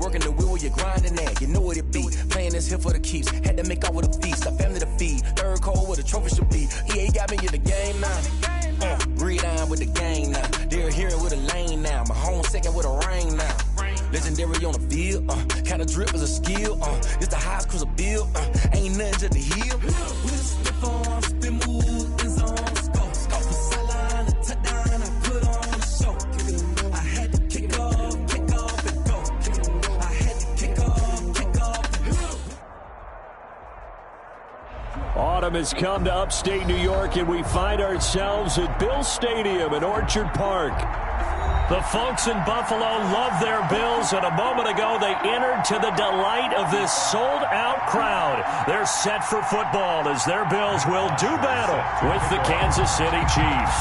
working the wheel where you're grinding at. You know what it be. Playing this here for the keeps. Had to make out with a feast. A family to feed. Third cold where the trophy should be. EA got me in the game now. Read on with the game now. They're here with a lane now. My home second with a ring now. Legendary on the field. Kinda drip is a skill. It's the highest cruiser bill. Ain't nothing just the heel. Stiff on, spin move, in zone, scope. Scope for sideline, a touchdown, I put on a show. I had to kick off and go. I had to kick off and go. Autumn has come to upstate New York, and we find ourselves at Bill Stadium in Orchard Park. The folks in Buffalo love their Bills, and a moment ago they entered to the delight of this sold-out crowd. They're set for football as their Bills will do battle with the Kansas City Chiefs.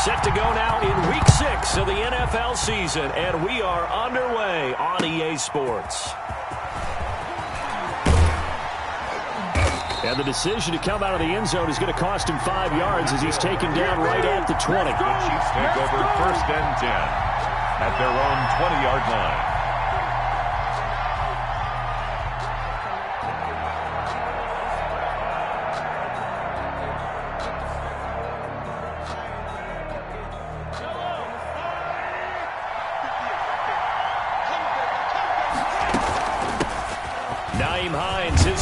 Set to go now in Week 6 of the NFL season, and we are underway on EA Sports. And the decision to come out of the end zone is going to cost him 5 yards as he's taken down right at the 20. The Chiefs take over 1st and 10 at their own 20-yard line.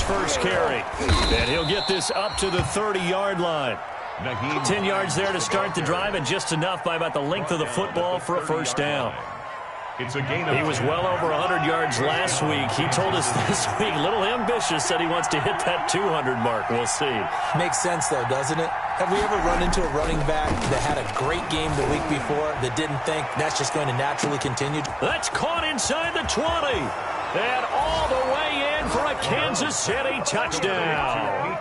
First carry, and he'll get this up to the 30-yard line. 10 yards there to start the drive, and just enough by about the length of the football for a first down. It's a gain of he was well over 100 yards last week. He told us this week, a little ambitious, said he wants to hit that 200 mark. We'll see. Makes sense, though, doesn't it? Have we ever run into a running back that had a great game the week before that didn't think that's just going to naturally continue? That's caught inside the 20. And all the way in for a Kansas City touchdown.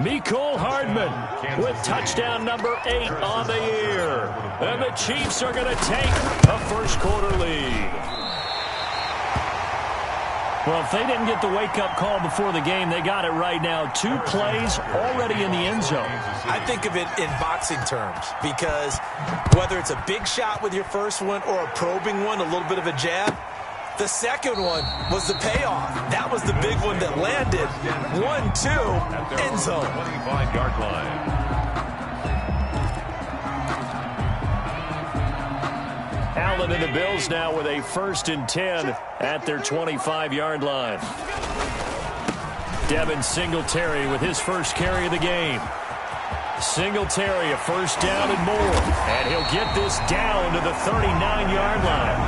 Mecole Hardman with touchdown number 8 on the year. And the Chiefs are going to take a first-quarter lead. Well, if they didn't get the wake-up call before the game, they got it right now. 2 plays already in the end zone. I think of it in boxing terms because whether it's a big shot with your first one or a probing one, a little bit of a jab, the second one was the payoff. That was the big one that landed. 1-2, end zone. 25-yard line. Allen and the Bills now with a 1st and 10 at their 25-yard line. Devin Singletary with his first carry of the game. Singletary, a first down and more. And he'll get this down to the 39-yard line.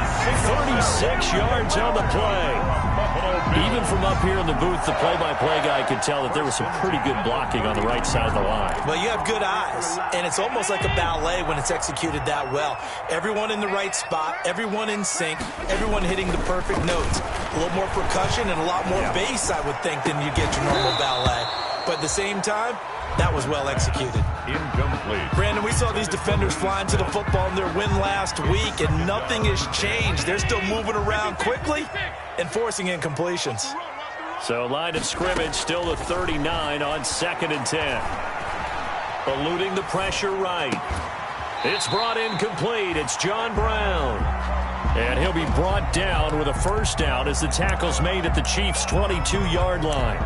36 yards on the play. Even from up here in the booth, the play-by-play guy could tell that there was some pretty good blocking on the right side of the line. Well, you have good eyes, and it's almost like a ballet when it's executed that well. Everyone in the right spot, everyone in sync, everyone hitting the perfect notes. A little more percussion and a lot more bass, I would think, than you get your normal ballet. But at the same time, that was well executed. Incomplete. Brandon, we saw these defenders flying to the football in their win last week, and nothing has changed. They're still moving around quickly and forcing incompletions. So line of scrimmage still the 39 on 2nd and 10. Eluding the pressure right. It's brought in complete. It's John Brown. And he'll be brought down with a first down as the tackle's made at the Chiefs' 22-yard line.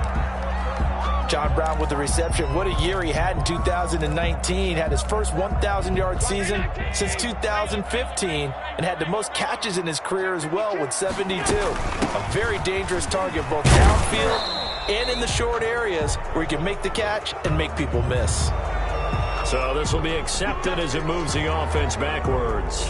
John Brown with the reception. What a year he had in 2019. Had his first 1,000-yard season since 2015 and had the most catches in his career as well with 72. A very dangerous target both downfield and in the short areas where he can make the catch and make people miss. So this will be accepted as it moves the offense backwards.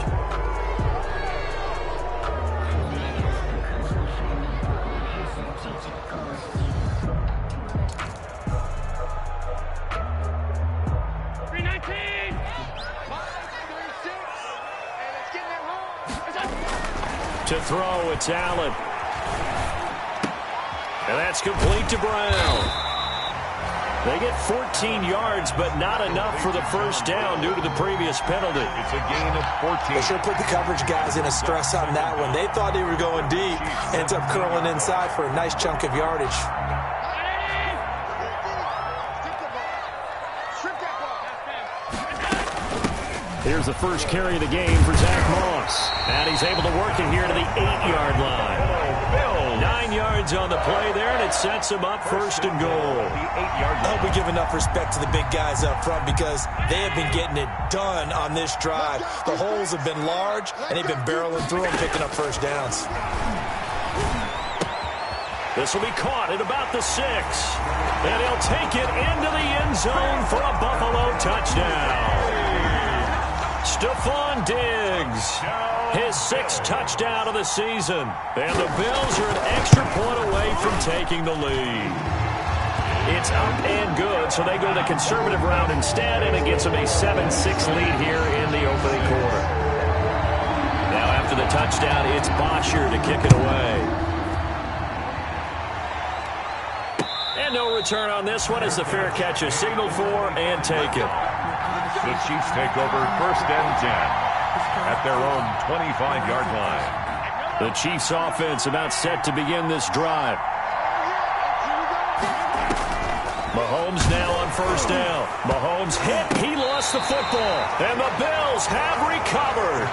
To throw, it's Allen. And that's complete to Brown. They get 14 yards, but not enough for the first down due to the previous penalty. It's a gain of 14. They sure put the coverage guys in a stress on that one. They thought they were going deep. Ends up curling inside for a nice chunk of yardage. Here's the first carry of the game for Zach Moss. And he's able to work it here to the 8-yard line. yards on the play there, and it sets them up first and goal. I hope we give enough respect to the big guys up front because they have been getting it done on this drive. The holes have been large, and they've been barreling through them, picking up first downs. This will be caught at about the 6. And he'll take it into the end zone for a Buffalo touchdown. Stephon Diggs, his 6th touchdown of the season. And the Bills are an extra point away from taking the lead. It's up and good, so they go the conservative route instead, and it gets them a 7-6 lead here in the opening quarter. Now after the touchdown, it's Bosher to kick it away. And no return on this one as the fair catch is signaled for and taken. The Chiefs take over first and 10 at their own 25-yard line. The Chiefs offense about set to begin this drive. Mahomes now on first down. Mahomes hit. He lost the football. And the Bills have recovered.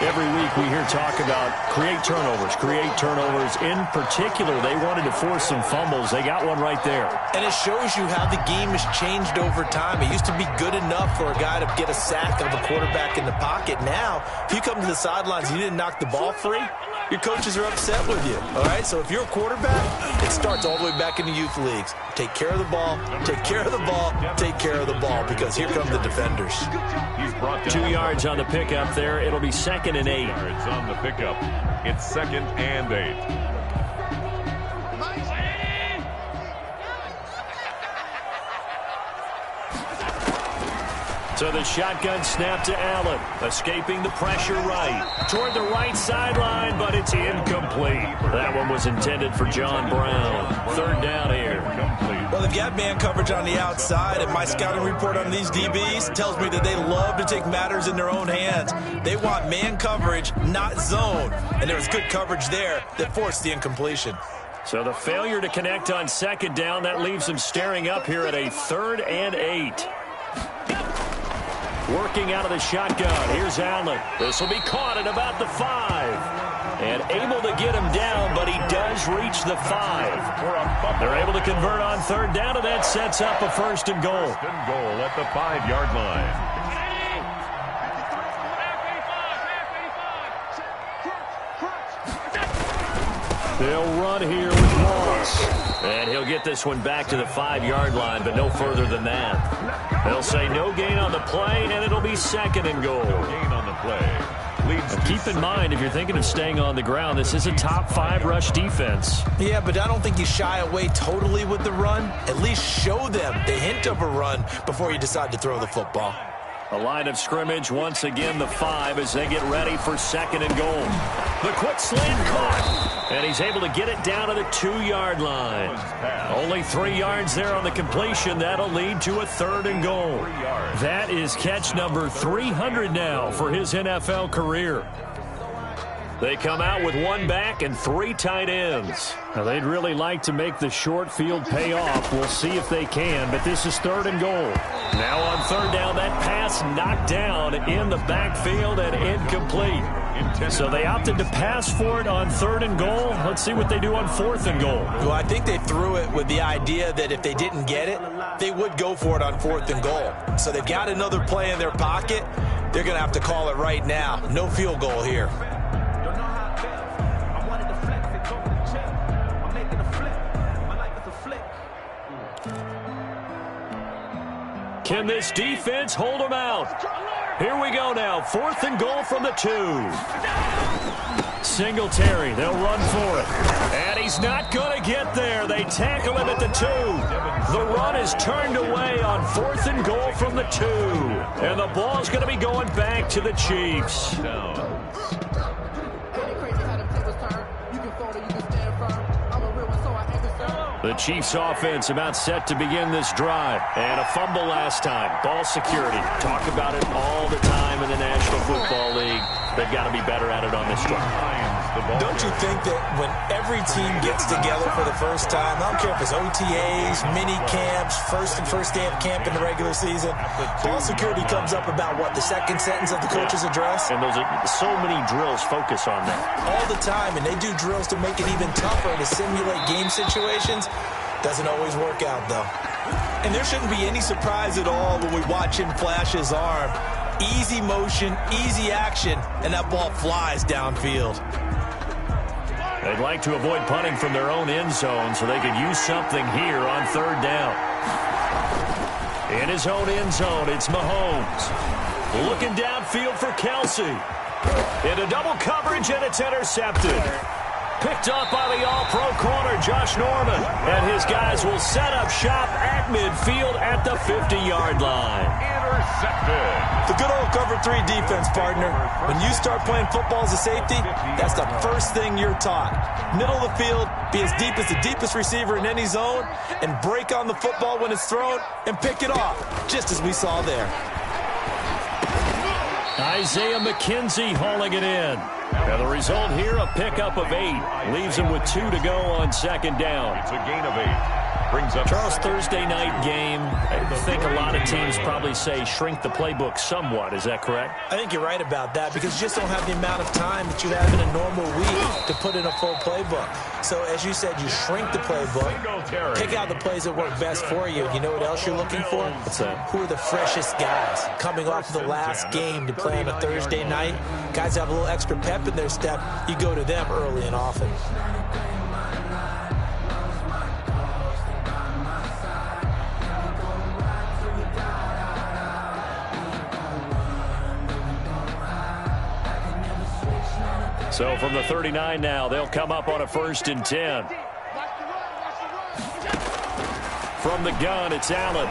Every week we hear talk about create turnovers. In particular, they wanted to force some fumbles. They got one right there. And it shows you how the game has changed over time. It used to be good enough for a guy to get a sack of a quarterback in the pocket. Now, if you come to the sidelines and you didn't knock the ball free, your coaches are upset with you. All right, so if you're a quarterback, it starts all the way back in the youth leagues. Take care of the ball, take care of the ball, take care of the ball, because here come the defenders. He's brought down 2 yards on the pickup there. It'll be 2nd and 8. yards on the pickup. It's 2nd and 8. So the shotgun snap to Allen, escaping the pressure right. Toward the right sideline, but it's incomplete. That one was intended for John Brown. 3rd down here. Well, they've got man coverage on the outside, and my scouting report on these DBs tells me that they love to take matters in their own hands. They want man coverage, not zone. And there was good coverage there that forced the incompletion. So the failure to connect on 2nd down, that leaves them staring up here at a 3rd and 8. Working out of the shotgun. Here's Allen. This will be caught at about the 5. And able to get him down, but he does reach the 5. They're able to convert on 3rd down, and that sets up a 1st and goal. 1st and goal at the 5-yard line. They'll run here with Moss. And he'll get this one back to the 5-yard line, but no further than that. They'll say no gain on the play, and it'll be 2nd and goal. No gain on the play. Keep in mind, if you're thinking of staying on the ground, this is a top 5 rush defense. Yeah, but I don't think you shy away totally with the run. At least show them the hint of a run before you decide to throw the football. A line of scrimmage, once again the 5 as they get ready for 2nd and goal. The quick slant caught, and he's able to get it down to the 2-yard line. Only 3 yards there on the completion. That'll lead to a 3rd and goal. That is catch number 300 now for his NFL career. They come out with 1 back and 3 tight ends. Now, they'd really like to make the short field pay off. We'll see if they can, but this is 3rd and goal. Now on 3rd down, that pass knocked down in the backfield and incomplete. So they opted to pass for it on 3rd and goal. Let's see what they do on 4th and goal. Well, I think they threw it with the idea that if they didn't get it, they would go for it on 4th and goal. So they've got another play in their pocket. They're going to have to call it right now. No field goal here. Can this defense hold them out? Here we go now. 4th and goal from the 2. Singletary, they'll run for it. And he's not going to get there. They tackle him at the 2. The run is turned away on 4th and goal from the 2. And the ball's going to be going back to the Chiefs. The Chiefs offense about set to begin this drive. And a fumble last time. Ball security. Talk about it all the time in the National Football League. they've got to be better at it on this drive. Don't you think that when every team gets together for the first time, I don't care if it's OTAs, mini camps, first day of camp in the regular season, ball security comes up about what, the second sentence of the coach's address? And those are so many drills focus on that. All the time, and they do drills to make it even tougher to simulate game situations. Doesn't always work out, though. And there shouldn't be any surprise at all when we watch him flash his arm. Easy motion, easy action, and that ball flies downfield. They'd like to avoid punting from their own end zone so they could use something here on third down. In his own end zone, it's Mahomes. Looking downfield for Kelsey. Into double coverage, and it's intercepted. Picked up by the all-pro corner, Josh Norman. And his guys will set up shop at midfield at the 50-yard line. Intercepted. The good old cover 3 defense, partner. When you start playing football as a safety, that's the first thing you're taught. Middle of the field, be as deep as the deepest receiver in any zone, and break on the football when it's thrown and pick it off, just as we saw there. Isaiah McKenzie hauling it in. And the result here, a pickup of 8. Leaves him with 2 to go on second down. It's a gain of 8. Brings up Charles, Thursday night game. I think a lot of teams probably say shrink the playbook somewhat. Is that correct? I think you're right about that because you just don't have the amount of time that you have in a normal week to put in a full playbook. So, as you said, you shrink the playbook, pick out the plays that work best for you. You know what else you're looking for? What's that? Who are the freshest guys coming off of the last game to play on a Thursday night? Guys have a little extra pep in their step. You go to them early and often. So from the 39 now, they'll come up on a 1st and 10. From the gun, it's Allen.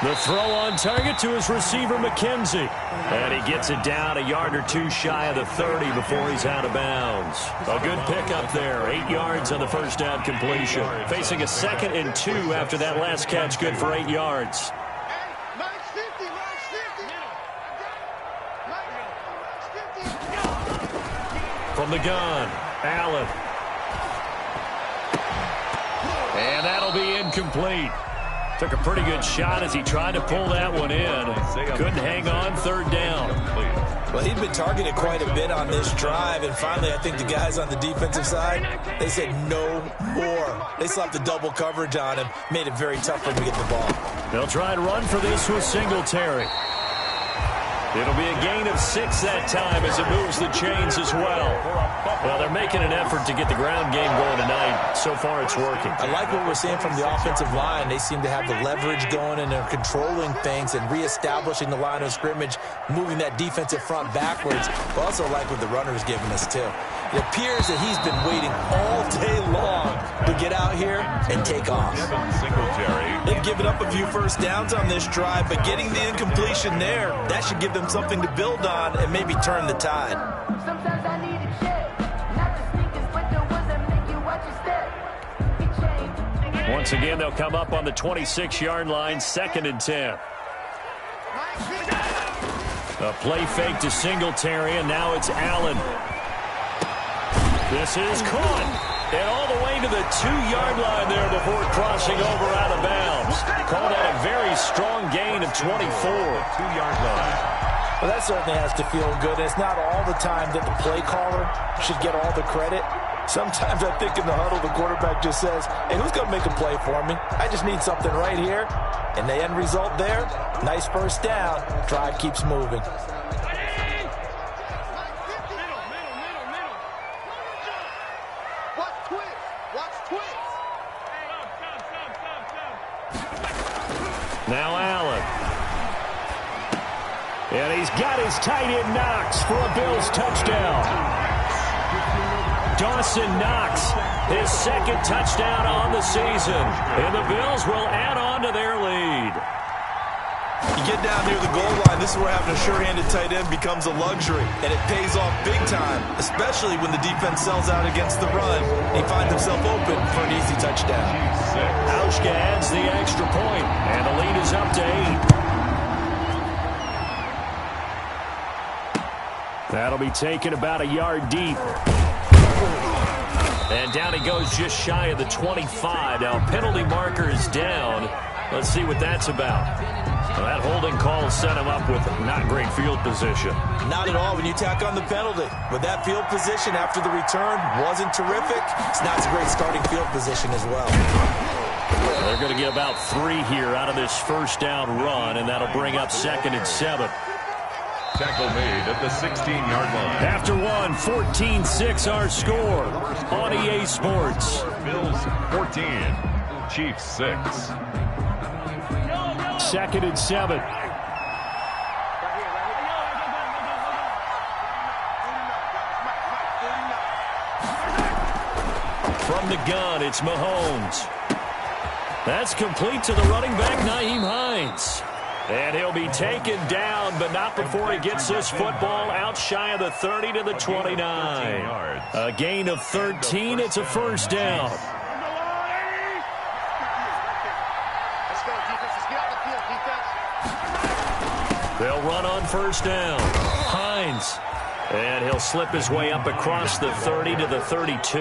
The throw on target to his receiver, McKenzie. And he gets it down a yard or 2 shy of the 30 before he's out of bounds. A good pickup there. 8 yards on the first down completion. Facing a 2nd and 2 after that last catch, good for 8 yards. From the gun, Allen. And that'll be incomplete. Took a pretty good shot as he tried to pull that one in. Couldn't hang on, 3rd down. Well, he'd been targeted quite a bit on this drive, and finally I think the guys on the defensive side, they said no more. They slapped the double coverage on him, made it very tough for him to get the ball. They'll try and run for this with Singletary. It'll be a gain of 6 that time as it moves the chains as well. Well, they're making an effort to get the ground game going tonight. So far, it's working. I like what we're seeing from the offensive line. They seem to have the leverage going, and they're controlling things and reestablishing the line of scrimmage, moving that defensive front backwards. But also like what the runner's giving us, too. It appears that he's been waiting all day long to get out here and take off. They've given up a few first downs on this drive, but getting the incompletion there, that should give them something to build on and maybe turn the tide. Sometimes I need a check, not the sneakers, but the ones that make you watch your step. Once again, they'll come up on the 26-yard line, 2nd and 10. A play fake to Singletary, and now it's Allen. This is caught. And all the way to the 2-yard line there before crossing over out of bounds. Called out a very strong gain of 24. 2-yard line. Well, that certainly has to feel good. It's not all the time that the play caller should get all the credit. Sometimes I think in the huddle, the quarterback just says, hey, who's going to make a play for me? I just need something right here. And the end result there, nice first down. Drive keeps moving. Now Allen. And he's got his tight end Knox for a Bills touchdown. Dawson Knox, his 2nd touchdown on the season. And the Bills will add on to their lead. You get down near the goal line, this is where having a sure-handed tight end becomes a luxury. And it pays off big time, especially when the defense sells out against the run. He finds himself open for an easy touchdown. Auschka adds the extra point, and the lead is up to 8. That'll be taken about a yard deep. And down he goes just shy of the 25. Now, penalty marker is down. Let's see what that's about. Well, that holding call set him up with not great field position. Not at all when you tack on the penalty. But that field position after the return wasn't terrific. It's not a great starting field position as well. They're going to get about 3 here out of this first down run, and that'll bring up 2nd and 7. Tackle made at the 16-yard line. After one, 14-6 our score on EA Sports. Bills 14, Chiefs 6. 2nd and 7. From the gun, it's Mahomes. That's complete to the running back, Nyheim Hines. And he'll be taken down, but not before he gets this football out shy of the 30 to the 29. A gain of 13. It's a first down. They'll run on first down. Hines. And he'll slip his way up across the 30 to the 32.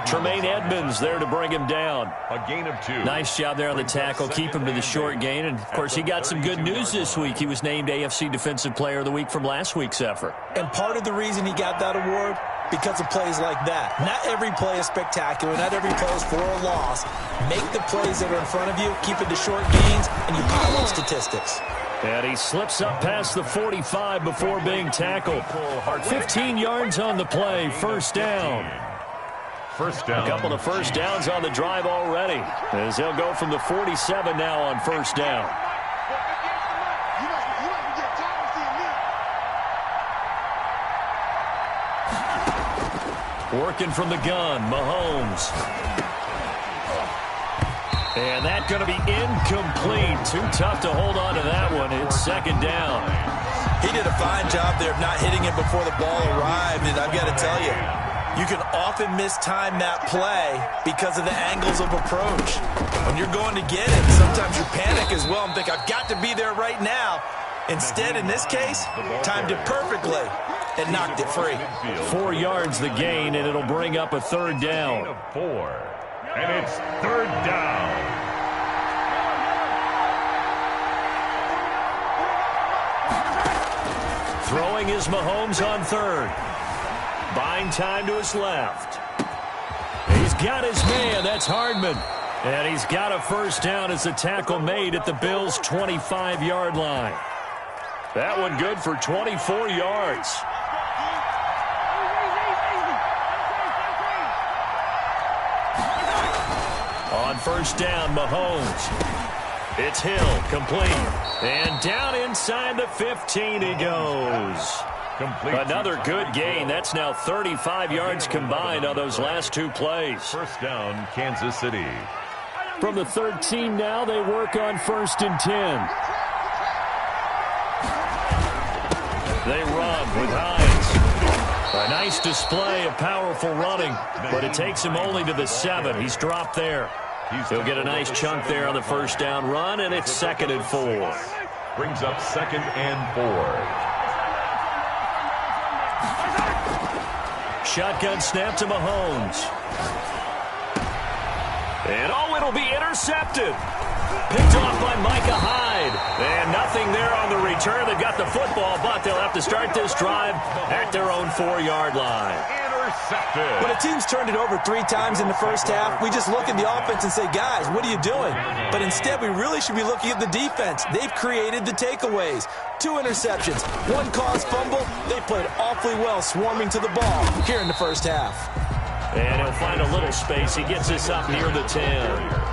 Tremaine Edmonds there to bring him down. A gain of 2. Nice job there on the tackle. Keep him to the short gain. And, of course, he got some good news this week. He was named AFC Defensive Player of the Week from last week's effort. And part of the reason he got that award, because of plays like that. Not every play is spectacular. Not every play is for a loss. Make the plays that are in front of you, keep it to short gains, and you pile up statistics. And he slips up past the 45 before being tackled. 15 yards on the play. First down. First down. A couple of first downs on the drive already, as he'll go from the 47 now on first down. Working from the gun, Mahomes. And that's going to be incomplete. Too tough to hold on to that one. It's second down. He did a fine job there of not hitting it before the ball arrived. And I've got to tell you, you can often mistime that play because of the angles of approach. When you're going to get it, sometimes you panic as well and think, I've got to be there right now. Instead, in this case, timed it perfectly and knocked it free. 4 yards the gain, and it'll bring up a third down. 4. And it's third down. Throwing is Mahomes on third. Buying time to his left. He's got his man. That's Hardman. And he's got a first down as the tackle made at the Bills' 25-yard line. That one good for 24 yards. On first down, Mahomes. It's Hill, complete. And down inside the 15 he goes. Complete. Another good gain. That's now 35 yards combined on those last 2 plays. First down, Kansas City. From the 13 now, they work on 1st and 10. They run with Hines. A nice display of powerful running, but it takes him only to the 7. He's dropped there. He'll get a nice chunk there on the first down run, and it's 2nd and 4. Brings up 2nd and 4. Shotgun snap to Mahomes. And, it'll be intercepted. Picked off by Micah Hyde. And nothing there on the return. They've got the football, but they'll have to start this drive at their own 4-yard line. Intercepted. When a team's turned it over 3 times in the first half, we just look at the offense and say, guys, what are you doing? But instead, we really should be looking at the defense. They've created the takeaways. 2 interceptions, 1 caused fumble. They played awfully well swarming to the ball here in the first half. And he'll find a little space. He gets this up near the 10.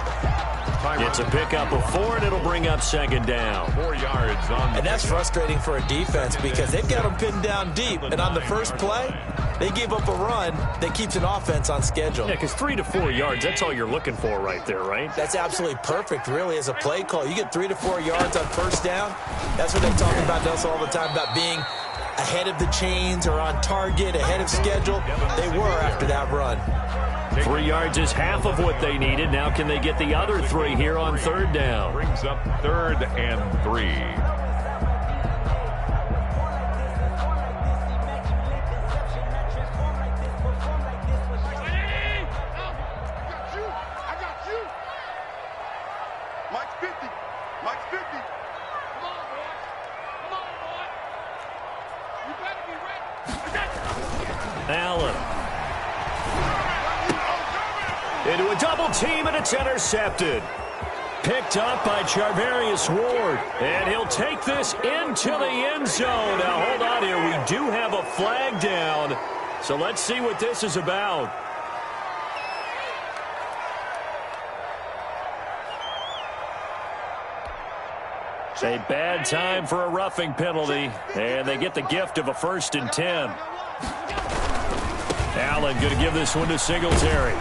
It's a pickup of 4, and it'll bring up 2nd down. 4 yards on. And that's frustrating for a defense because they've got them pinned down deep. And on the first play, they gave up a run that keeps an offense on schedule. Yeah, because 3 to 4 yards, that's all you're looking for right there, right? That's absolutely perfect, really, as a play call. You get 3 to 4 yards on first down. That's what they talk about us all the time, about being ahead of the chains or on target, ahead of schedule. They were after that run. 3 yards is half of what they needed. Now can they get the other 3 here on third down? Brings up 3rd and 3. Allen. Into a double team, and it's intercepted. Picked up by Charvarius Ward. And he'll take this into the end zone. Now, hold on here. We do have a flag down. So let's see what this is about. A bad time for a roughing penalty. And they get the gift of a 1st and 10. Allen going to give this one to Singletary.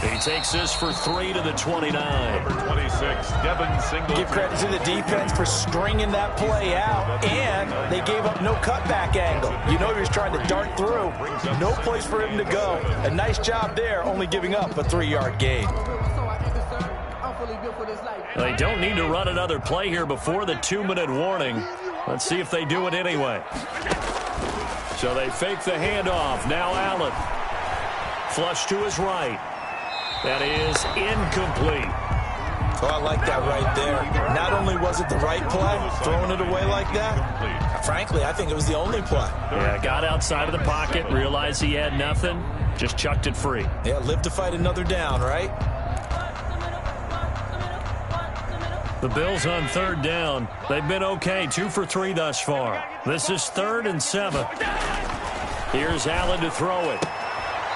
He takes this for 3 to the 29. Number 26, Devin Singletary. Give credit to the defense for stringing that play out, and they gave up no cutback angle. You know he was trying to dart through. No place for him to go. A nice job there, only giving up a 3-yard gain. They don't need to run another play here before the 2-minute warning. Let's see if they do it anyway. So they fake the handoff. Now Allen. Flush to his right. That is incomplete. Oh, I like that right there. Not only was it the right play, throwing it away like that, frankly, I think it was the only play. Yeah, got outside of the pocket, realized he had nothing, just chucked it free. Yeah, live to fight another down, right? The Bills on 3rd down. They've been okay, 2 for 3 thus far. This is 3rd and 7. Here's Allen to throw it.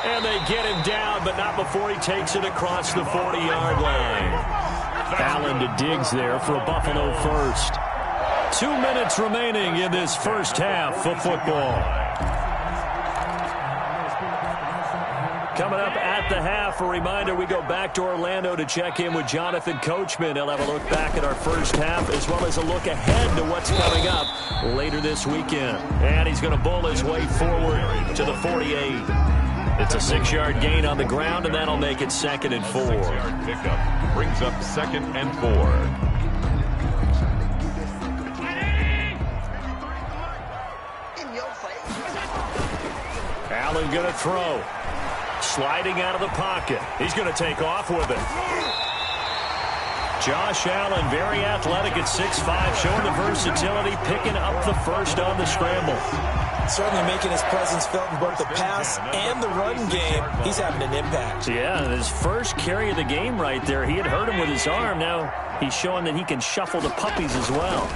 And they get him down, but not before he takes it across the 40-yard line. Allen to Diggs there for a Buffalo 1st. 2 minutes remaining in this first half of football. Coming up at the half, a reminder, we go back to Orlando to check in with Jonathan Coachman. He'll have a look back at our first half as well as a look ahead to what's coming up later this weekend. And he's going to bowl his way forward to the 48. It's a 6-yard gain on the ground, and that'll make it 2nd and 4. 6-yard pickup brings up 2nd and 4. Allen going to throw. Sliding out of the pocket. He's going to take off with it. Josh Allen, very athletic at 6'5", showing the versatility, picking up the first on the scramble. Certainly making his presence felt in both the pass and the run game. He's having an impact. Yeah, his first carry of the game right there. He had hurt him with his arm. Now he's showing that he can shuffle the puppies as well.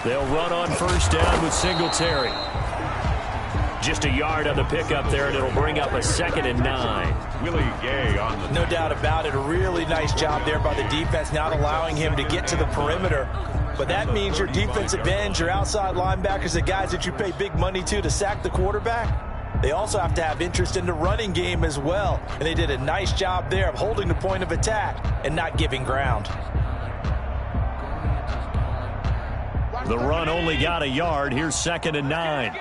They'll run on 1st down with Singletary. Just a yard on the pickup there, and it'll bring up a 2nd and 9. Willie Gay on the... No doubt about it. A really nice job there by the defense, not allowing him to get to the perimeter. But that means your defensive ends, your outside linebackers, the guys that you pay big money to sack the quarterback, they also have to have interest in the running game as well. And they did a nice job there of holding the point of attack and not giving ground. The run only got a yard. Here's 2nd and 9.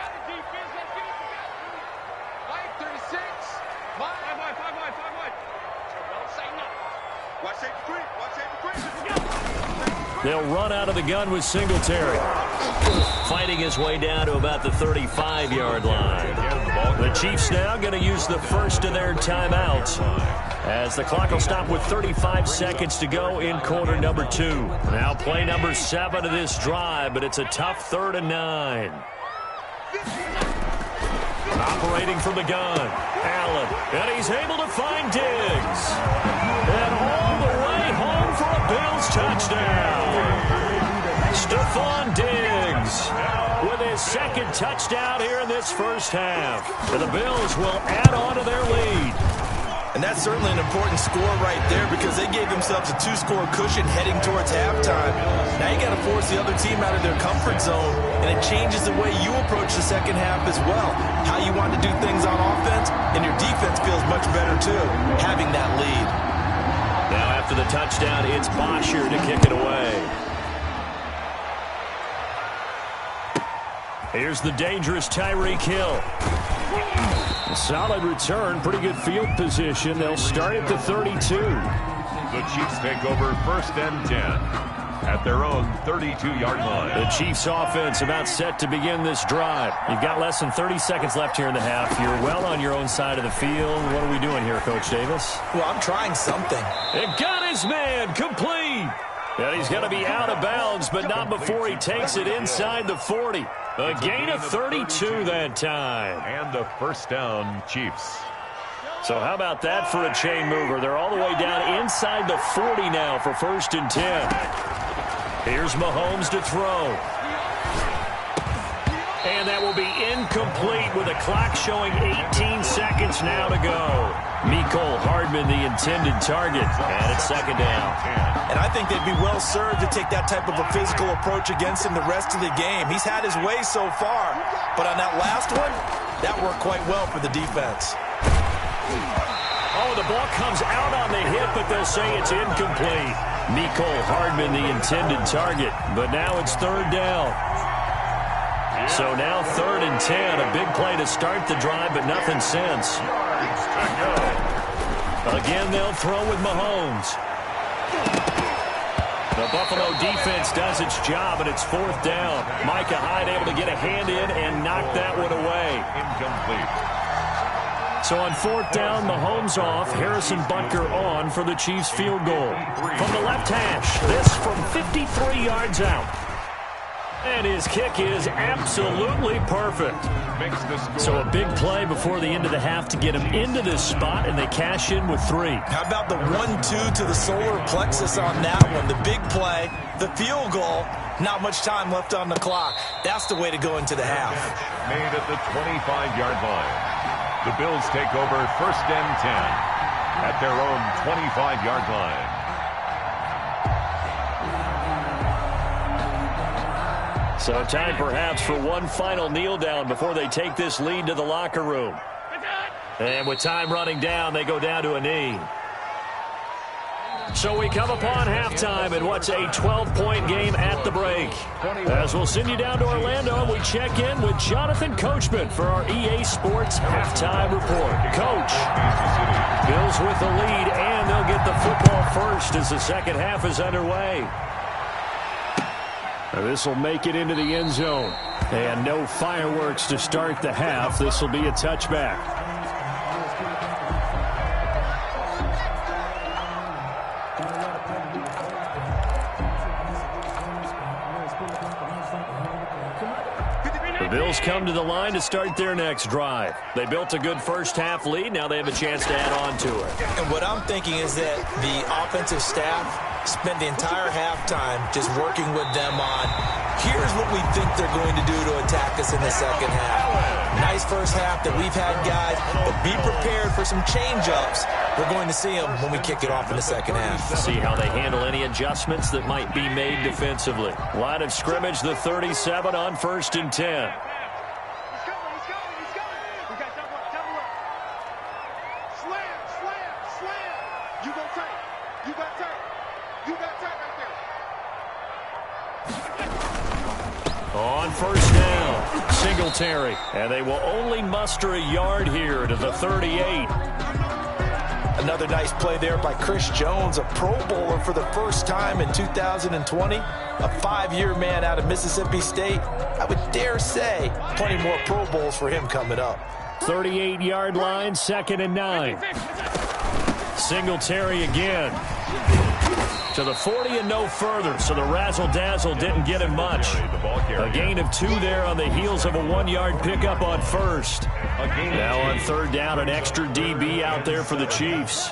They'll run out of the gun with Singletary. Fighting his way down to about the 35-yard line. The Chiefs now going to use the first of their timeouts, as the clock will stop with 35 seconds to go in quarter number 2. Now play number 7 of this drive, but it's a tough 3rd and 9. Operating from the gun, Allen, and he's able to find Diggs. And all the way home for a Bills touchdown. Stephon Diggs with his 2nd touchdown here in this first half. And the Bills will add on to their lead. And that's certainly an important score right there, because they gave themselves a 2-score cushion heading towards halftime. Now you got to force the other team out of their comfort zone, and it changes the way you approach the second half as well. How you want to do things on offense, and your defense feels much better too, having that lead. Now after the touchdown, it's Bosher to kick it away. Here's the dangerous Tyreek Hill. A solid return, pretty good field position. They'll start at the 32. The Chiefs take over 1st and 10 at their own 32-yard line. The Chiefs offense about set to begin this drive. You've got less than 30 seconds left here in the half. You're well on your own side of the field. What are we doing here, Coach Davis? Well, I'm trying something. It got his man complete. And he's going to be out of bounds, but not before he takes it inside the 40. A gain of 32 that time. And a first down, Chiefs. So how about that for a chain mover? They're all the way down inside the 40 now for 1st and 10. Here's Mahomes to throw. And that will be incomplete with a clock showing 18 seconds now to go. Mecole Hardman, the intended target, and it's 2nd down. And I think they'd be well served to take that type of a physical approach against him the rest of the game. He's had his way so far, but on that last one, that worked quite well for the defense. Oh, the ball comes out on the hit, but they'll say it's incomplete. Mecole Hardman, the intended target, but now it's 3rd down. So now 3rd and 10, a big play to start the drive, but nothing since. Again, they'll throw with Mahomes. The Buffalo defense does its job, and it's 4th down. Micah Hyde able to get a hand in and knock that one away. Incomplete. So on 4th down, Mahomes off, Harrison Butker on for the Chiefs field goal. From the left hash, this from 53 yards out. And his kick is absolutely perfect. So a big play before the end of the half to get him into this spot, and they cash in with 3. How about the 1-2 to the solar plexus on that one? The big play, the field goal, not much time left on the clock. That's the way to go into the half. Made at the 25-yard line. The Bills take over 1st and 10 at their own 25-yard line. So time perhaps for one final kneel down before they take this lead to the locker room. And with time running down, they go down to a knee. So we come upon halftime in what's a 12-point game at the break. As we'll send you down to Orlando, we check in with Jonathan Coachman for our EA Sports Halftime Report. Coach, Bills with the lead, and they'll get the football first as the second half is underway. This will make it into the end zone. And no fireworks to start the half. This will be a touchback. The Bills come to the line to start their next drive. They built a good first half lead. Now they have a chance to add on to it. And what I'm thinking is that the offensive staff spent the entire halftime just working with them on, here's what we think they're going to do to attack us in the second half. Nice first half that we've had, guys, but be prepared for some change-ups. We're going to see them when we kick it off in the second half. See how they handle any adjustments that might be made defensively. Line of scrimmage, the 37 on 1st and 10. On 1st down, Singletary, and they will only muster a yard here to the 38. Another nice play there by Chris Jones, a Pro Bowler for the first time in 2020, a 5-year man out of Mississippi State. I would dare say plenty more Pro Bowls for him coming up. 38-yard line, 2nd and 9. Singletary again. To the 40 and no further, so the razzle-dazzle didn't get him much. A gain of 2 there on the heels of a 1-yard pickup on 1st. Now on 3rd down, an extra DB out there for the Chiefs.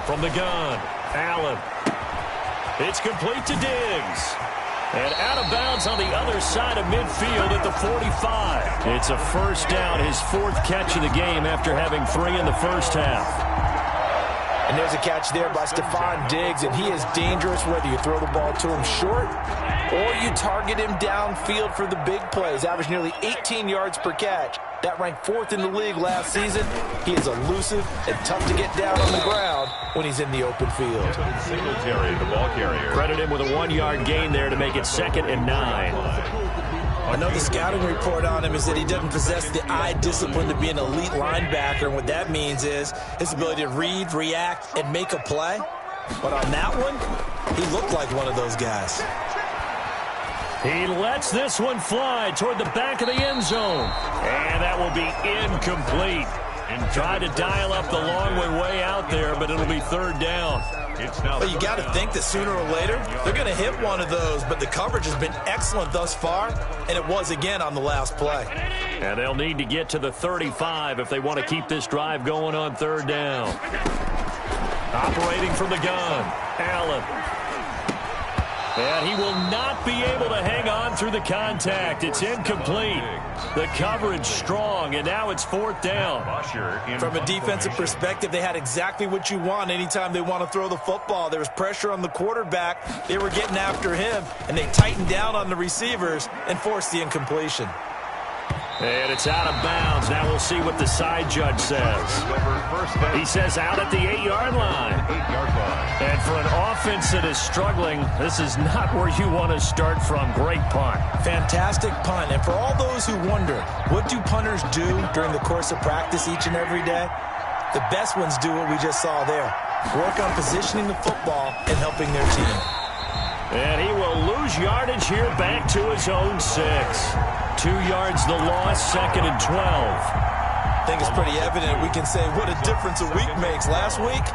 From the gun, Allen. It's complete to Diggs. And out of bounds on the other side of midfield at the 45. It's a 1st down, his 4th catch of the game after having 3 in the first half. And there's a catch there by Stephon Diggs, and he is dangerous whether you throw the ball to him short or you target him downfield for the big plays. Averaged nearly 18 yards per catch. That ranked 4th in the league last season. He is elusive and tough to get down on the ground when he's in the open field. Singletary, the ball carrier. Credit him with a 1-yard gain there to make it 2nd and 9. I know the scouting report on him is that he doesn't possess the eye discipline to be an elite linebacker. And what that means is his ability to read, react, and make a play. But on that one, he looked like one of those guys. He lets this one fly toward the back of the end zone. And that will be incomplete. Tried to dial up the long way out there, but it'll be third down. But you got to think that sooner or later, they're going to hit one of those, but the coverage has been excellent thus far, and it was again on the last play. And they'll need to get to the 35 if they want to keep this drive going on third down. Operating from the gun, Allen. And he will not be able to hang on through the contact. It's incomplete. The coverage strong, and now it's fourth down. From a defensive perspective, they had exactly what you want anytime they want to throw the football. There was pressure on the quarterback. They were getting after him, and they tightened down on the receivers and forced the incompletion. And it's out of bounds. Now we'll see what the side judge says. He says out at the 8-yard line. And for an offense that is struggling, this is not where you want to start from. Great punt. Fantastic punt. And for all those who wonder, what do punters do during the course of practice each and every day? The best ones do what we just saw there. Work on positioning the football and helping their team. And he will lose yardage here back to his own 6. 2 yards the loss, second and 12. I think it's pretty evident. We can say what a difference a week makes. Last week,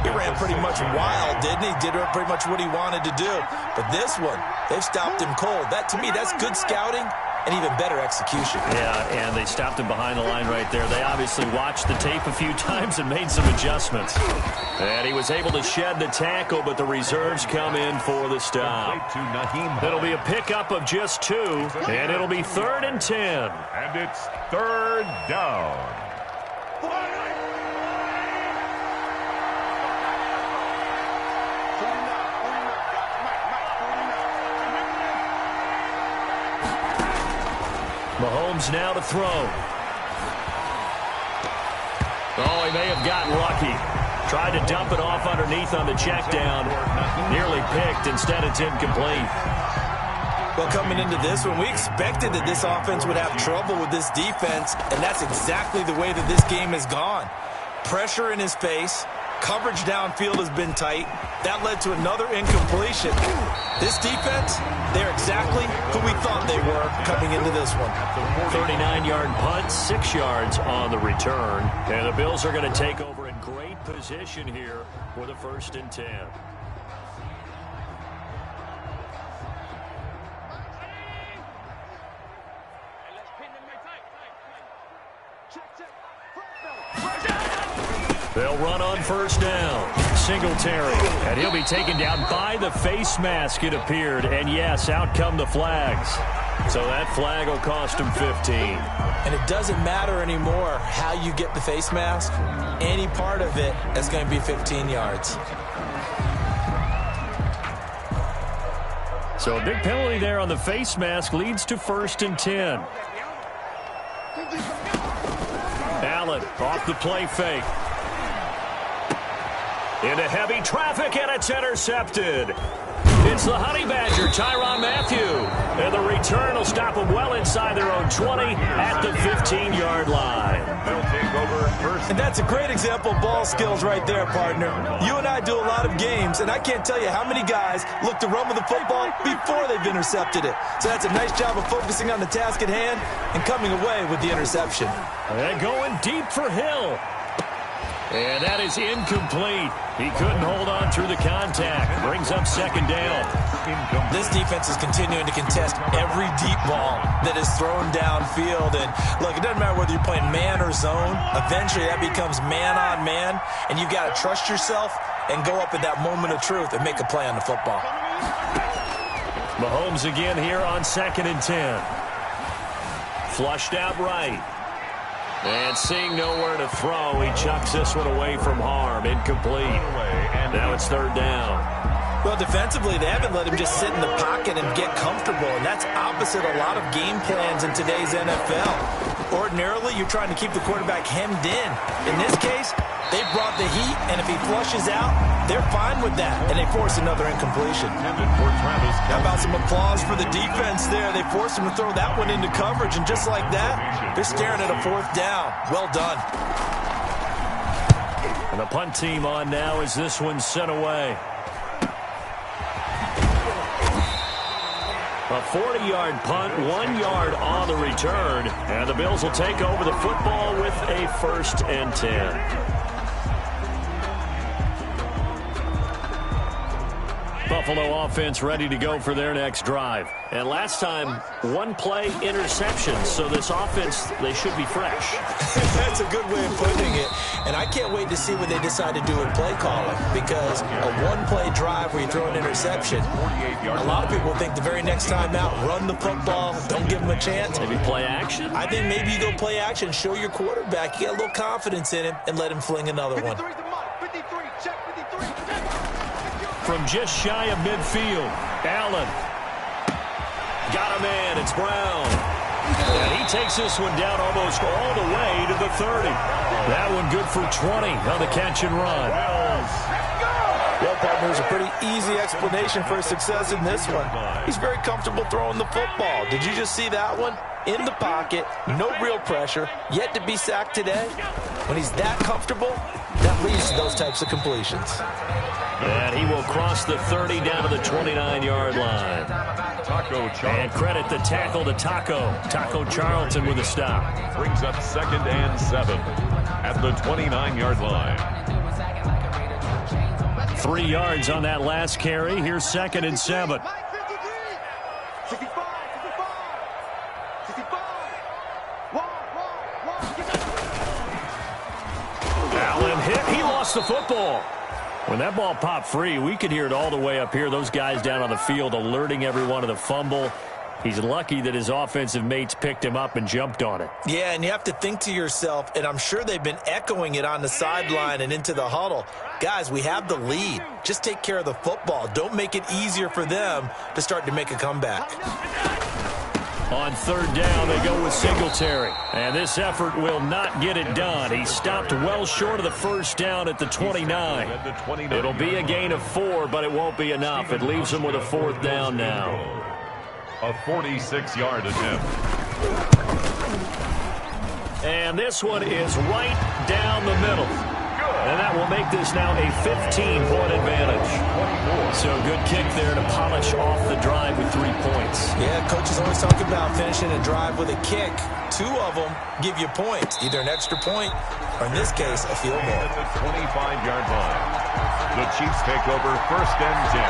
he ran pretty much wild, didn't he? Did pretty much what he wanted to do. But this one, they've stopped him cold. That, to me, that's good scouting and even better execution. Yeah, and they stopped him behind the line right there. They obviously watched the tape a few times and made some adjustments. And he was able to shed the tackle, but the reserves come in for the stop. It'll be a pickup of just 2, and it'll be 3rd and 10. And it's third down. Mahomes now to throw. Oh, he may have gotten lucky. Tried to dump it off underneath on the check down. Nearly picked. Instead, it's incomplete. Well, coming into this one, we expected that this offense would have trouble with this defense, and that's exactly the way that this game has gone. Pressure in his face. Coverage downfield has been tight. That led to another incompletion. This defense, they're exactly who we thought they were coming into this one. 39-yard punt, 6 yards on the return. And the Bills are going to take over in great position here for the 1st and 10. They'll run on first down. Singletary. And he'll be taken down by the face mask, it appeared. And yes, out come the flags. So that flag will cost him 15. And it doesn't matter anymore how you get the face mask. Any part of it is going to be 15 yards. So a big penalty there on the face mask leads to 1st and 10. Allen off the play fake. Into heavy traffic, and it's intercepted. It's the Honey Badger, Tyrann Mathieu. And the return will stop them well inside their own 20 at the 15-yard line. They'll take over first. And that's a great example of ball skills right there, partner. You and I do a lot of games, and I can't tell you how many guys look to run with the football before they've intercepted it. So that's a nice job of focusing on the task at hand and coming away with the interception. And going deep for Hill. And that is incomplete. He couldn't hold on through the contact. Brings up second down. This defense is continuing to contest every deep ball that is thrown downfield. And look, it doesn't matter whether you're playing man or zone. Eventually that becomes man on man. And you've got to trust yourself and go up at that moment of truth and make a play on the football. Mahomes again here on 2nd and 10. Flushed out right. And seeing nowhere to throw, he chucks this one away from harm. Incomplete. And now it's 3rd down. Well, defensively, they haven't let him just sit in the pocket and get comfortable, and that's opposite a lot of game plans in today's NFL. Ordinarily, you're trying to keep the quarterback hemmed in. In this case, they brought the heat, and if he flushes out, they're fine with that, and they force another incompletion. How about some applause for the defense there? They forced him to throw that one into coverage, and just like that, they're staring at a 4th down. Well done. And the punt team on now as this one's sent away. A 40-yard punt, 1 yard on the return. And the Bills will take over the football with a 1st and 10. Buffalo offense ready to go for their next drive. And last time, one-play interception. So this offense, they should be fresh. That's a good way of putting it. And I can't wait to see what they decide to do with play calling. Because a one-play drive where you throw an interception, a lot of people think the very next time out, run the football, don't give them a chance. Maybe play action? I think maybe you go play action, show your quarterback, you get a little confidence in him, and let him fling another one. From just shy of midfield, Allen. Got a man, it's Brown. And he takes this one down almost all the way to the 30. That one good for 20 on the catch and run. Well, partner, there's a pretty easy explanation for his success in this one. He's very comfortable throwing the football. Did you just see that one? In the pocket, no real pressure, yet to be sacked today. When he's that comfortable, that leads to those types of completions. And he will cross the 30 down to the 29-yard line. And credit the tackle to Taco Charlton with a stop. Brings up 2nd and 7 at the 29-yard line. 3 yards on that last carry. Here's 2nd and 7. Allen hit. He lost the football. When that ball popped free, we could hear it all the way up here. Those guys down on the field alerting everyone of the fumble. He's lucky that his offensive mates picked him up and jumped on it. Yeah, and you have to think to yourself, and I'm sure they've been echoing it on the sideline and into the huddle. Guys, we have the lead. Just take care of the football. Don't make it easier for them to start to make a comeback. On 3rd down, they go with Singletary. And this effort will not get it done. He stopped well short of the 1st down at the 29. It'll be a gain of 4, but it won't be enough. It leaves them with a 4th down now. A 46-yard attempt. And this one is right down the middle. And that will make this now a 15-point advantage. So good kick there to polish off the drive with 3 points. Yeah, coaches always talk about finishing a drive with a kick. 2 of them give you points, either an extra point or, in this case, a field goal. At the 25-yard line, the Chiefs take over 1st and 10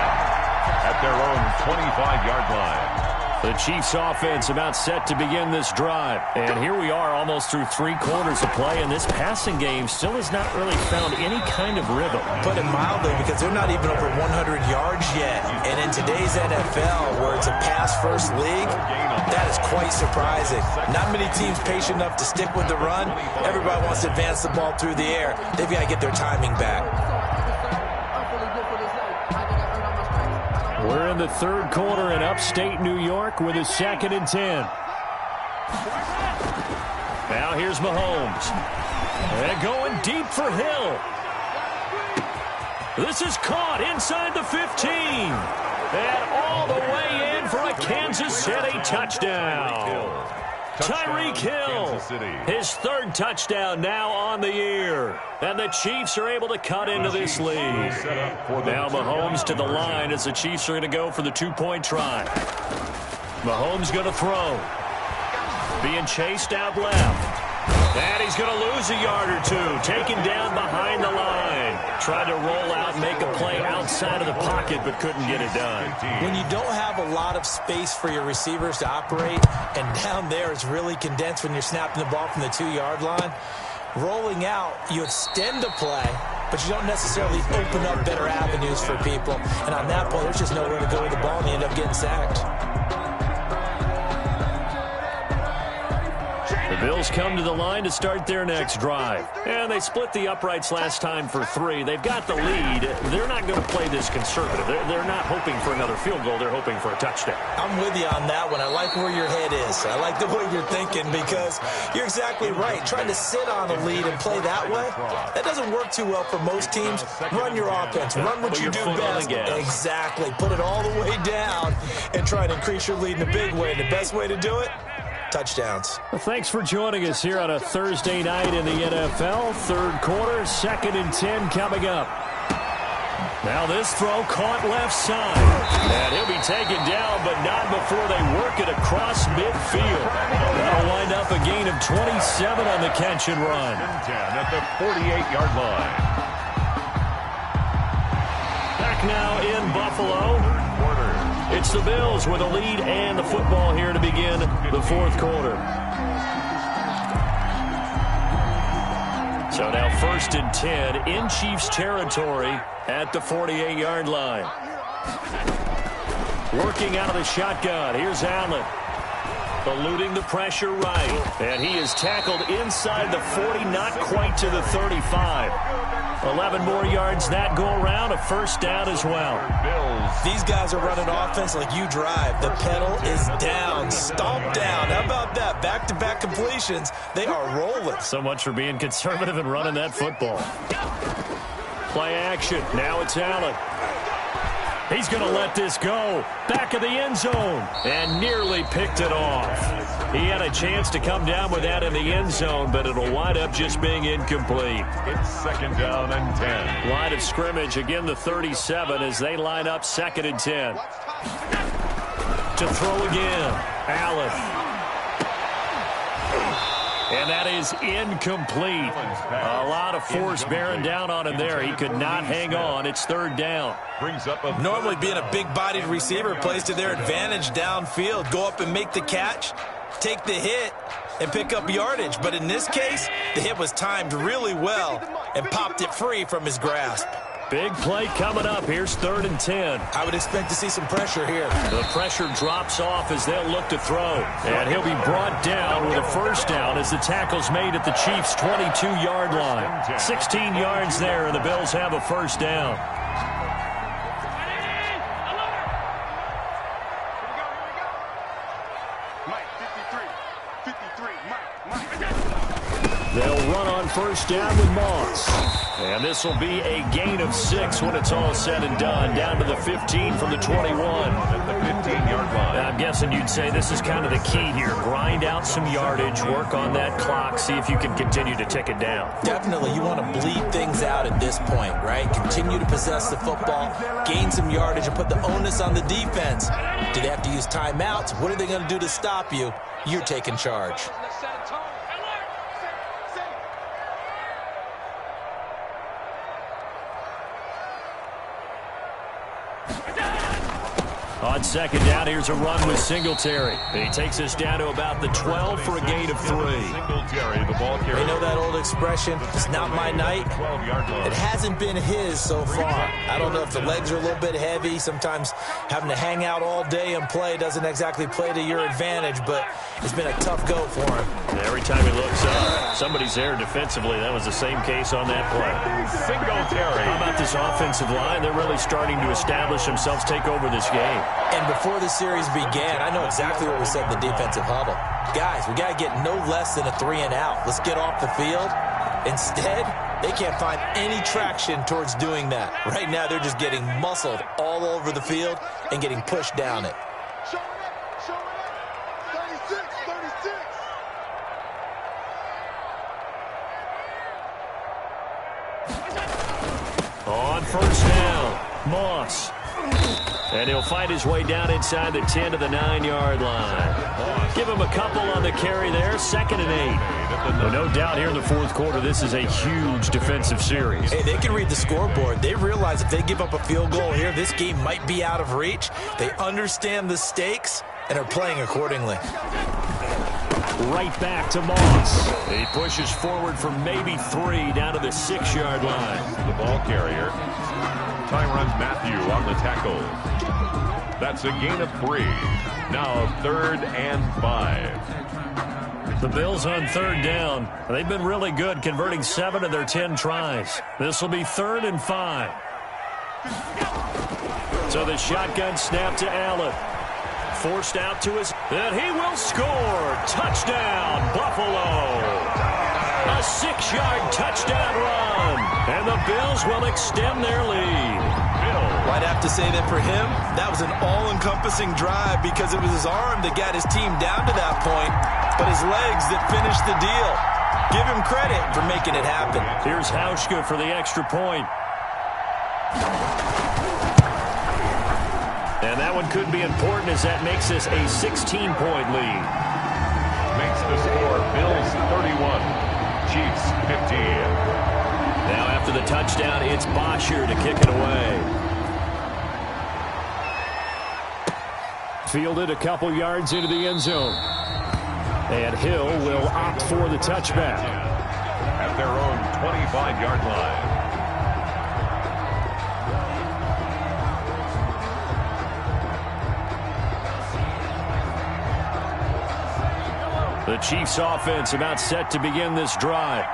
at their own 25-yard line. The Chiefs offense about set to begin this drive. And here we are almost through 3 quarters of play, and this passing game still has not really found any kind of rhythm. Put it mildly, because they're not even over 100 yards yet. And in today's NFL, where it's a pass-first league, that is quite surprising. Not many teams patient enough to stick with the run. Everybody wants to advance the ball through the air. They've got to get their timing back. We're in the 3rd quarter in upstate New York with a 2nd and 10. Now here's Mahomes. And going deep for Hill. This is caught inside the 15. And all the way in for a Kansas City touchdown. Tyreek Hill, his 3rd touchdown now on the year. And the Chiefs are able to cut into this lead. Now Mahomes to the line as the Chiefs are going to go for the 2-point try. Mahomes going to throw. Being chased out left. And he's going to lose a yard or 2. Taken down behind the line. Tried to roll out and make a play outside of the pocket, but couldn't get it done. When you don't have a lot of space for your receivers to operate, and down there it's really condensed when you're snapping the ball from the 2-yard line, rolling out, you extend the play, but you don't necessarily open up better avenues for people. And on that point, there's just nowhere to go with the ball, and you end up getting sacked. The Bills come to the line to start their next drive. And they split the uprights last time for 3. They've got the lead. They're not going to play this conservative. They're not hoping for another field goal. They're hoping for a touchdown. I'm with you on that one. I like where your head is. I like the way you're thinking, because you're exactly right. Trying to sit on a lead and play that way, that doesn't work too well for most teams. Run your offense. Run what you do best. Exactly. Put it all the way down and try to increase your lead in a big way. And the best way to do it? Touchdowns. Well, thanks for joining us here on a Thursday night in the NFL. 3rd quarter, 2nd and 10 coming up. Now this throw caught left side. And he'll be taken down, but not before they work it across midfield. That'll wind up a gain of 27 on the catch and run. 10 at the 48-yard line. Back now in Buffalo. It's the Bills with a lead and the football here to begin the fourth quarter. So now 1st and 10 in Chiefs territory at the 48-yard line. Working out of the shotgun. Here's Allen. Eluding the pressure right. And he is tackled inside the 40, not quite to the 35. 11 more yards that go around, a first down as well. These guys are running offense like you drive. The pedal is down, stomp down. How about that? Back-to-back completions. They are rolling. So much for being conservative and running that football. Play action. Now it's Allen. He's going to let this go. Back of the end zone. And nearly picked it off. He had a chance to come down with that in the end zone, but it'll wind up just being incomplete. It's 2nd down and 10. Line of scrimmage, again the 37 as they line up 2nd and 10. To throw again. Allen. And that is incomplete. A lot of force bearing down on him there. He could not hang on. It's 3rd down. Normally being a big-bodied receiver plays to their advantage downfield. Go up and make the catch, take the hit, and pick up yardage. But in this case, the hit was timed really well and popped it free from his grasp. Big play coming up. Here's 3rd and 10. I would expect to see some pressure here. The pressure drops off as they'll look to throw. And he'll be brought down with a first down as the tackle's made at the Chiefs' 22-yard line. 16 yards there, and the Bills have a first down. They'll run on first down with Moss. And this will be a gain of 6 when it's all said and done. Down to the 15 from the 21. At the 15-yard line. I'm guessing you'd say this is kind of the key here. Grind out some yardage, work on that clock, see if you can continue to tick it down. Definitely, you want to bleed things out at this point, right? Continue to possess the football, gain some yardage, and put the onus on the defense. Do they have to use timeouts? What are they going to do to stop you? You're taking charge. On 2nd down, here's a run with Singletary. He takes us down to about the 12 for a gain of 3. Singletary, the ball carrier. You know that old expression, it's not my night? 12-yard line. It hasn't been his so far. I don't know if the legs are a little bit heavy. Sometimes having to hang out all day and play doesn't exactly play to your advantage, but it's been a tough go for him. Every time he looks up, somebody's there defensively. That was the same case on that play. Singletary. How about this offensive line? They're really starting to establish themselves, take over this game. And before the series began, I know exactly what we said in the defensive huddle. Guys, we got to get no less than a 3-and-out. Let's get off the field. Instead, they can't find any traction towards doing that. Right now, they're just getting muscled all over the field and getting pushed down it. On first down, Moss. And he'll find his way down inside the 10 to the 9-yard line. Give him a couple on the carry there. 2nd and 8. Well, no doubt here in the fourth quarter, this is a huge defensive series. Hey, they can read the scoreboard. They realize if they give up a field goal here, this game might be out of reach. They understand the stakes and are playing accordingly. Right back to Moss. He pushes forward for maybe 3 down to the 6-yard line. The ball carrier, Tyron Matthew on the tackle. That's a gain of 3. Now 3rd and 5. The Bills on 3rd down. They've been really good, converting 7 of their 10 tries. This will be 3rd and 5. So the shotgun snap to Allen. Forced out to his, and he will score. Touchdown, Buffalo. A 6-yard touchdown run, and the Bills will extend their lead. I'd have to say that for him, that was an all-encompassing drive because it was his arm that got his team down to that point, but his legs that finished the deal. Give him credit for making it happen. Here's Hauschka for the extra point. And that one could be important as that makes this a 16-point lead. Makes the score Bills 31, Chiefs 15. Now after the touchdown, it's Bosher to kick it away. Fielded a couple yards into the end zone. And Hill will opt for the touchback. At their own 25-yard line. The Chiefs offense about set to begin this drive.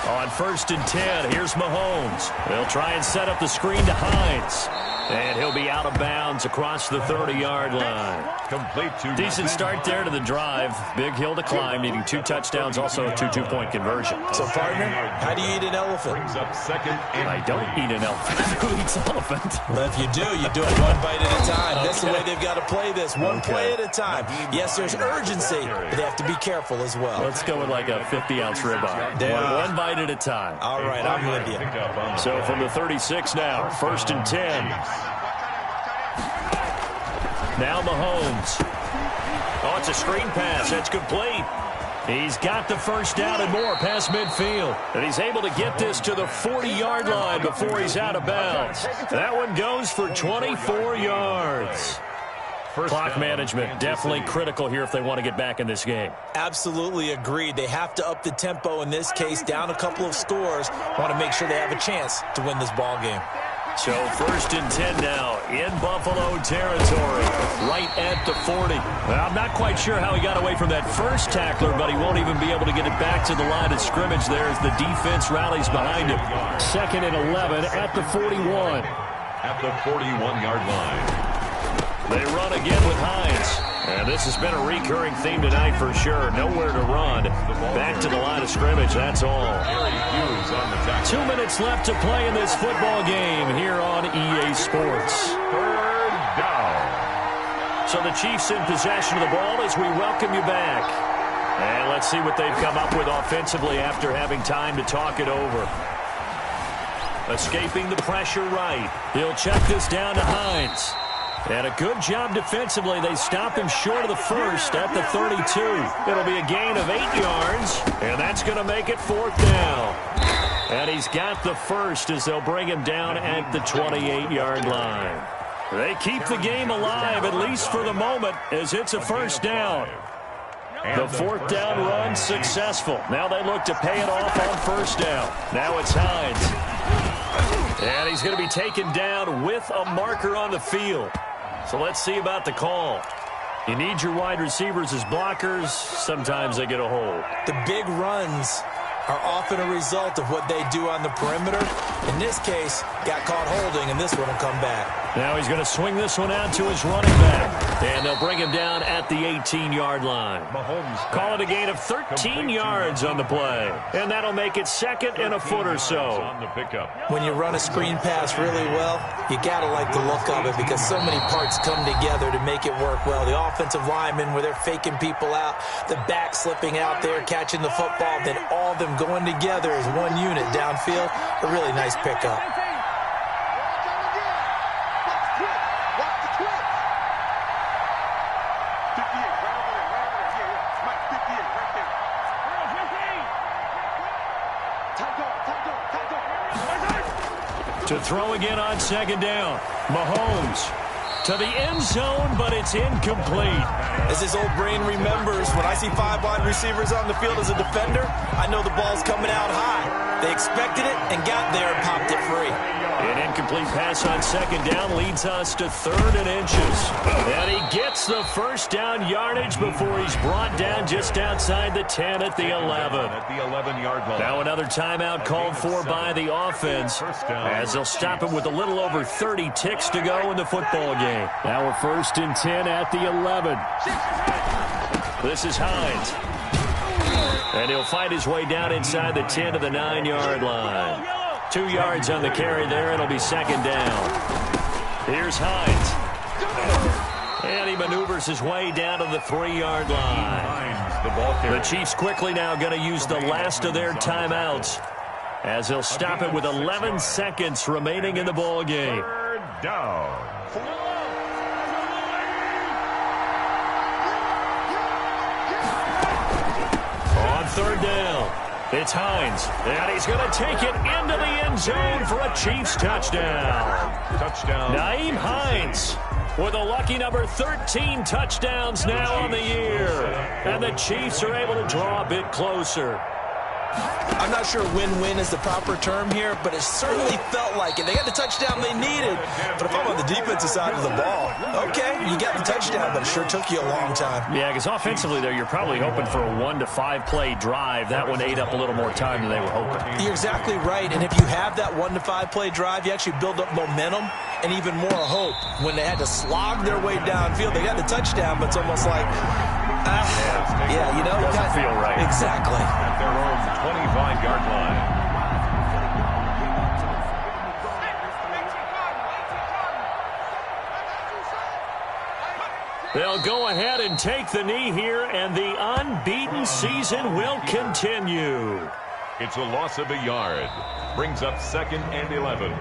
On 1st and 10, here's Mahomes. They'll try and set up the screen to Hines. And he'll be out of bounds across the 30-yard line. Complete to decent start there to the drive. Big hill to climb, needing 2 touchdowns, also a 2-point conversion. So, partner, how do you eat an elephant? Brings up 2nd and I don't eat an elephant. Who eats elephant? Well, if you do it one bite at a time. That's the way they've got to play this. One play at a time. Yes, there's urgency, but they have to be careful as well. Let's go with like a 50-ounce ribeye. One bite at a time. All right, I'm with you. So from the 36 now, 1st and 10. Now Mahomes. Oh, it's a screen pass. That's complete. He's got the first down and more past midfield. And he's able to get this to the 40-yard line before he's out of bounds. That one goes for 24 yards. Clock management definitely critical here if they want to get back in this game. Absolutely agreed. They have to up the tempo in this case, down a couple of scores. Want to make sure they have a chance to win this ball game. So 1st and 10 now in Buffalo territory, right at the 40. Well, I'm not quite sure how he got away from that first tackler, but he won't even be able to get it back to the line of scrimmage there as the defense rallies behind him. 2nd and 11 at the 41. At the 41-yard line. They run again with Hines. And this has been a recurring theme tonight for sure. Nowhere to run. Back to the line of scrimmage, that's all. 2 minutes left to play in this football game here on EA Sports. 3rd down. So the Chiefs in possession of the ball as we welcome you back. And let's see what they've come up with offensively after having time to talk it over. Escaping the pressure right. He'll check this down to Hines. And a good job defensively. They stop him short of the first at the 32. It'll be a gain of 8 yards, and that's going to make it 4th down. And he's got the first as they'll bring him down at the 28-yard line. They keep the game alive, at least for the moment, as it's a 1st down. The 4th down run successful. Now they look to pay it off on 1st down. Now it's Hines. And he's going to be taken down with a marker on the field. So let's see about the call. You need your wide receivers as blockers. Sometimes they get a hold. The big runs are often a result of what they do on the perimeter. In this case, got caught holding, and this one will come back. Now he's going to swing this one out to his running back. And they'll bring him down at the 18-yard line. Call it a gain of 13 yards on the play. And that'll make it 2nd and a foot or so. When you run a screen pass really well, you got to like the look of it because so many parts come together to make it work well. The offensive linemen where they're faking people out, the back slipping out there, catching the football, then all of them going together as one unit downfield. A really nice pickup. To throw again on 2nd down. Mahomes to the end zone, but it's incomplete. As his old brain remembers, when I see 5 wide receivers on the field as a defender, I know the ball's coming out high. They expected it and got there and popped it free. An incomplete pass on 2nd down leads us to 3rd and inches. And he gets the 1st down yardage before he's brought down just outside the 10 at the 11. At the 11-yard line. Now another timeout called for by the offense as they'll stop him with a little over 30 ticks to go in the football game. Now we're 1st and 10 at the 11. This is Hines. And he'll fight his way down inside the 10 to the 9-yard line. 2 yards on the carry there. It'll be 2nd down. Here's Hines. And he maneuvers his way down to the 3-yard line. the ball carrier. The Chiefs quickly now going to use the last of their timeouts as they'll stop it with 11 seconds remaining in the ball game. Third down. On third down, it's Hines, and he's going to take it into the end zone for a Chiefs touchdown. Touchdown. Nyheim Hines with a lucky number 13 touchdowns now on the year. And the Chiefs are able to draw a bit closer. I'm not sure win-win is the proper term here, but it certainly felt like it. They got the touchdown they needed. But if I'm on the defensive side of the ball, okay, you got the touchdown, but it sure took you a long time. Yeah, because offensively, there, you're probably hoping for a 1 to 5 play drive. That one ate up a little more time than they were hoping. You're exactly right, and if you have that 1 to 5 play drive, you actually build up momentum and even more hope. When they had to slog their way downfield, they got the touchdown, but it's almost like, yeah, you know, doesn't feel right. Exactly. At their own 25-yard line. They'll go ahead and take the knee here, and the unbeaten season will continue. It's a loss of a yard. Brings up 2nd and 11.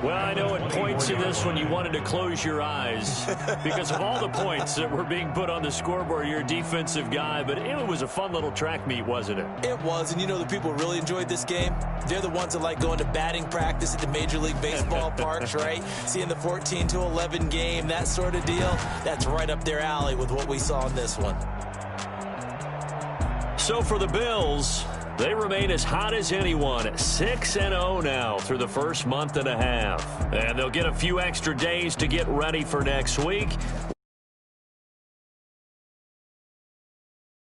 Well, I know it points to this when you wanted to close your eyes because of all the points that were being put on the scoreboard. You're a defensive guy, but it was a fun little track meet, wasn't it? It was, and you know the people who really enjoyed this game? They're the ones that like going to batting practice at the Major League Baseball parks, right? Seeing the 14-11 game, that sort of deal. That's right up their alley with what we saw in this one. So for the Bills, they remain as hot as anyone, 6-0 now through the first month and a half. And they'll get a few extra days to get ready for next week.